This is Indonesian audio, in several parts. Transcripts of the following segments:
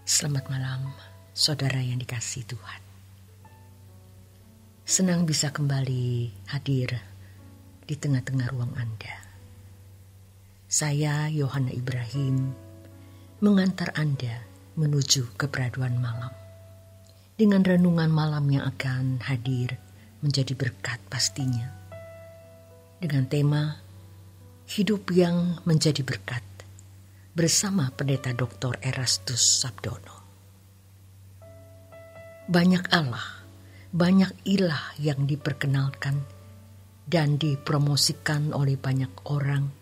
Selamat malam, saudara yang dikasihi Tuhan. Senang bisa kembali hadir di tengah-tengah ruang Anda. Saya, Yohana Ibrahim, mengantar Anda menuju keperaduan malam. Dengan renungan malam yang akan hadir menjadi berkat pastinya. Dengan tema, hidup yang menjadi berkat. Bersama Pendeta Dr. Erastus Sabdono. Banyak Allah, banyak ilah yang diperkenalkan dan dipromosikan oleh banyak orang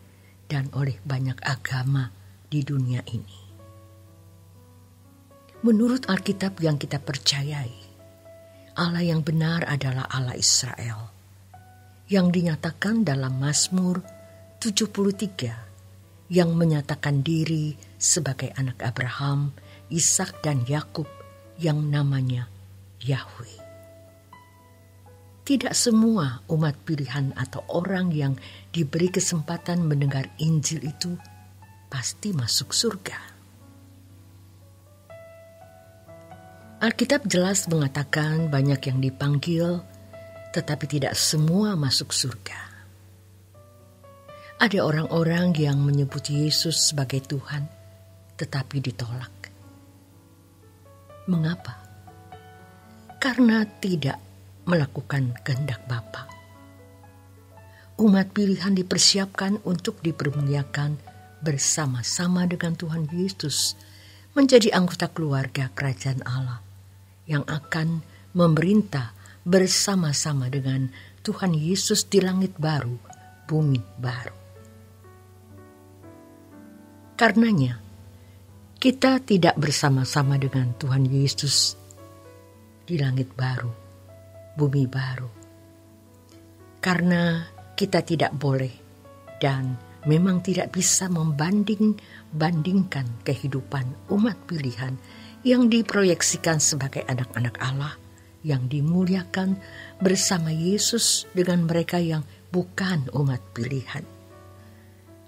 dan oleh banyak agama di dunia ini. Menurut Alkitab yang kita percayai, Allah yang benar adalah Allah Israel, yang dinyatakan dalam Mazmur 73, yang menyatakan diri sebagai anak Abraham, Ishak dan Yakub yang namanya Yahweh. Tidak semua umat pilihan atau orang yang diberi kesempatan mendengar Injil itu pasti masuk surga. Alkitab jelas mengatakan banyak yang dipanggil, tetapi tidak semua masuk surga. Ada orang-orang yang menyebut Yesus sebagai Tuhan, tetapi ditolak. Mengapa? Karena tidak melakukan kehendak Bapa. Umat pilihan dipersiapkan untuk dipermuliakan bersama-sama dengan Tuhan Yesus, menjadi anggota keluarga kerajaan Allah yang akan memerintah bersama-sama dengan Tuhan Yesus di langit baru, bumi baru. Karenanya, kita tidak bersama-sama dengan Tuhan Yesus di langit baru, bumi baru. Karena kita tidak boleh dan memang tidak bisa membanding-bandingkan kehidupan umat pilihan yang diproyeksikan sebagai anak-anak Allah yang dimuliakan bersama Yesus dengan mereka yang bukan umat pilihan.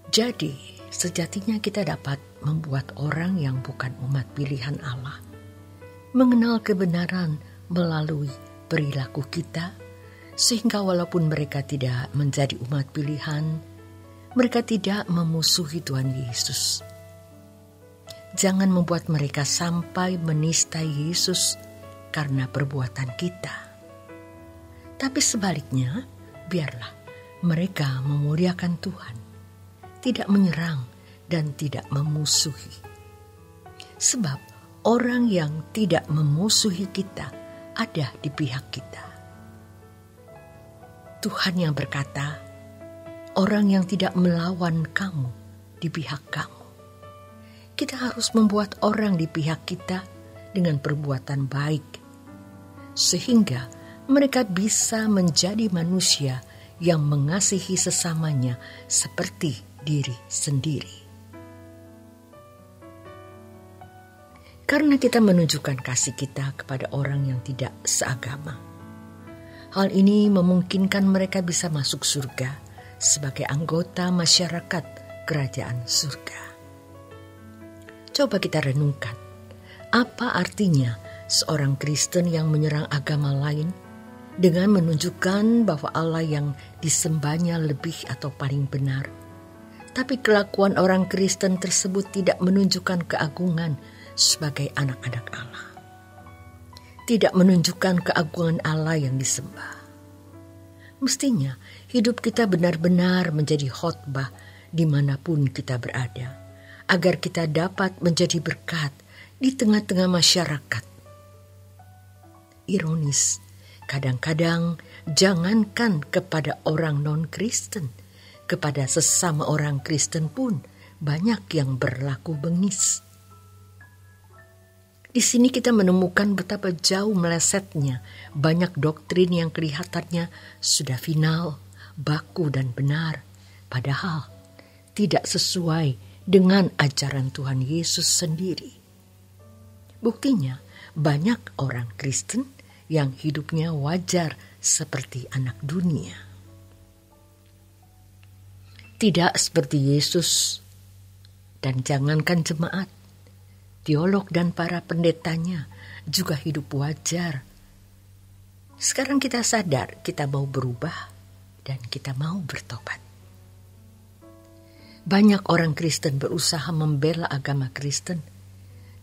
Jadi, sejatinya kita dapat membuat orang yang bukan umat pilihan Allah mengenal kebenaran melalui perilaku kita, sehingga walaupun mereka tidak menjadi umat pilihan, mereka tidak memusuhi Tuhan Yesus. Jangan membuat mereka sampai menistai Yesus karena perbuatan kita. Tapi sebaliknya, biarlah mereka memuliakan Tuhan, tidak menyerang dan tidak memusuhi. Sebab orang yang tidak memusuhi kita ada di pihak kita. Tuhan yang berkata, orang yang tidak melawan kamu di pihak kamu. Kita harus membuat orang di pihak kita dengan perbuatan baik, sehingga mereka bisa menjadi manusia yang mengasihi sesamanya seperti diri sendiri. Karena kita menunjukkan kasih kita kepada orang yang tidak seagama. Hal ini memungkinkan mereka bisa masuk surga sebagai anggota masyarakat kerajaan surga. Coba kita renungkan, apa artinya seorang Kristen yang menyerang agama lain dengan menunjukkan bahwa Allah yang disembahnya lebih atau paling benar. Tapi kelakuan orang Kristen tersebut tidak menunjukkan keagungan sebagai anak-anak Allah. Tidak menunjukkan keagungan Allah yang disembah. Mestinya hidup kita benar-benar menjadi khotbah dimanapun kita berada, agar kita dapat menjadi berkat di tengah-tengah masyarakat. Ironis, kadang-kadang jangankan kepada orang non-Kristen, kepada sesama orang Kristen pun banyak yang berlaku bengis. Di sini kita menemukan betapa jauh melesetnya banyak doktrin yang kelihatannya sudah final, baku dan benar, padahal tidak sesuai dengan ajaran Tuhan Yesus sendiri. Buktinya, banyak orang Kristen yang hidupnya wajar seperti anak dunia. Tidak seperti Yesus, dan jangankan jemaat, Teolog dan para pendetanya juga hidup wajar. Sekarang kita sadar kita mau berubah dan kita mau bertobat. Banyak orang Kristen berusaha membela agama Kristen,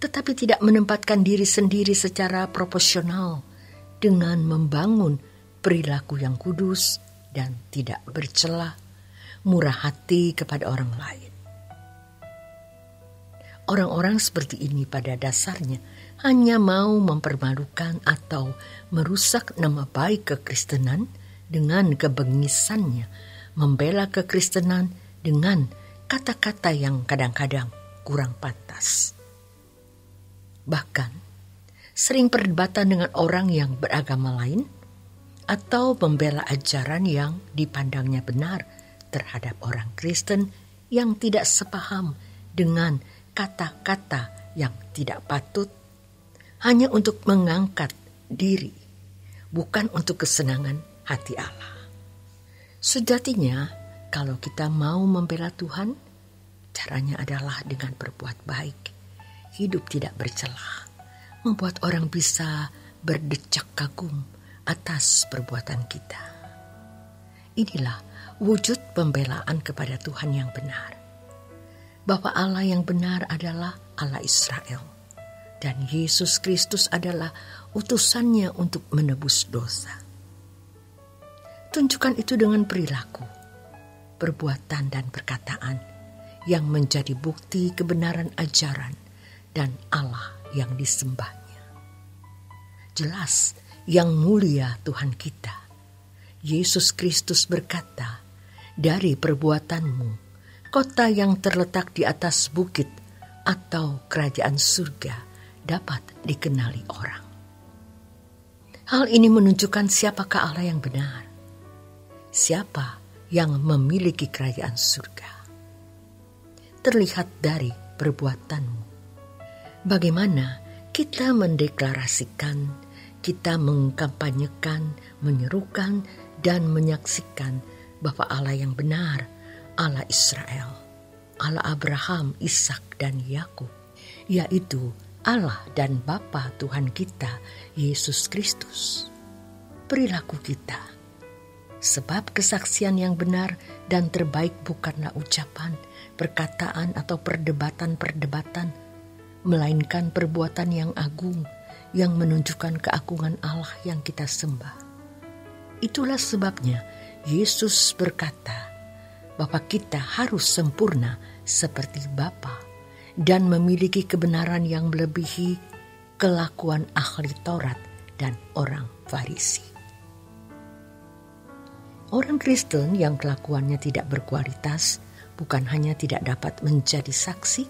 tetapi tidak menempatkan diri sendiri secara proporsional dengan membangun perilaku yang kudus dan tidak bercela, murah hati kepada orang lain. Orang-orang seperti ini pada dasarnya hanya mau mempermalukan atau merusak nama baik kekristenan dengan kebengisannya, membela kekristenan dengan kata-kata yang kadang-kadang kurang pantas. Bahkan sering perdebatan dengan orang yang beragama lain atau membela ajaran yang dipandangnya benar terhadap orang Kristen yang tidak sepaham dengan kata-kata yang tidak patut, hanya untuk mengangkat diri, bukan untuk kesenangan hati Allah. Sejatinya, kalau kita mau membela Tuhan, caranya adalah dengan berbuat baik, hidup tidak bercela, membuat orang bisa berdecak kagum atas perbuatan kita. Inilah wujud pembelaan kepada Tuhan yang benar. Bahwa Allah yang benar adalah Allah Israel, dan Yesus Kristus adalah utusannya untuk menebus dosa. Tunjukkan itu dengan perilaku, perbuatan dan perkataan yang menjadi bukti kebenaran ajaran dan Allah yang disembahnya. Jelas yang mulia Tuhan kita, Yesus Kristus berkata, "Dari perbuatanmu, kota yang terletak di atas bukit atau kerajaan surga dapat dikenali orang." Hal ini menunjukkan siapakah Allah yang benar, siapa yang memiliki kerajaan surga. Terlihat dari perbuatanmu. Bagaimana kita mendeklarasikan, kita mengkampanyekan, menyerukan, dan menyaksikan bahwa Allah yang benar, Allah Israel, Allah Abraham, Ishak, dan Yakub, yaitu Allah dan Bapa Tuhan kita, Yesus Kristus. Perilaku kita, sebab kesaksian yang benar dan terbaik bukanlah ucapan, perkataan, atau perdebatan-perdebatan, melainkan perbuatan yang agung, yang menunjukkan keagungan Allah yang kita sembah. Itulah sebabnya Yesus berkata, bahwa kita harus sempurna seperti Bapa dan memiliki kebenaran yang melebihi kelakuan ahli Taurat dan orang Farisi. Orang Kristen yang kelakuannya tidak berkualitas bukan hanya tidak dapat menjadi saksi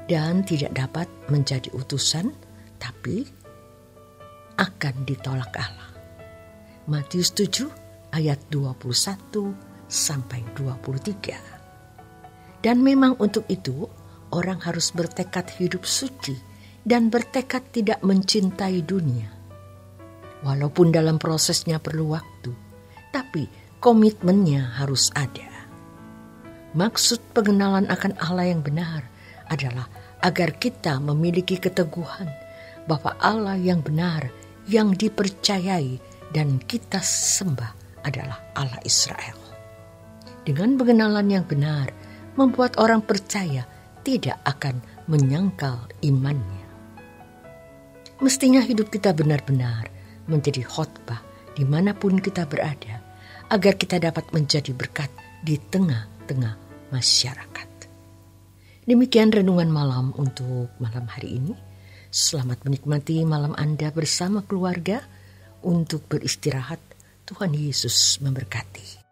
dan tidak dapat menjadi utusan, tapi akan ditolak Allah. Matius 7 ayat 21 sampai 23. Dan memang untuk itu orang harus bertekad hidup suci dan bertekad tidak mencintai dunia. Walaupun dalam prosesnya perlu waktu, tapi komitmennya harus ada. Maksud pengenalan akan Allah yang benar adalah agar kita memiliki keteguhan bahwa Allah yang benar, yang dipercayai dan kita sembah adalah Allah Israel. Dengan pengenalan yang benar, membuat orang percaya tidak akan menyangkal imannya. Mestinya hidup kita benar-benar menjadi khotbah dimanapun kita berada, agar kita dapat menjadi berkat di tengah-tengah masyarakat. Demikian renungan malam untuk malam hari ini. Selamat menikmati malam Anda bersama keluarga. Untuk beristirahat, Tuhan Yesus memberkati.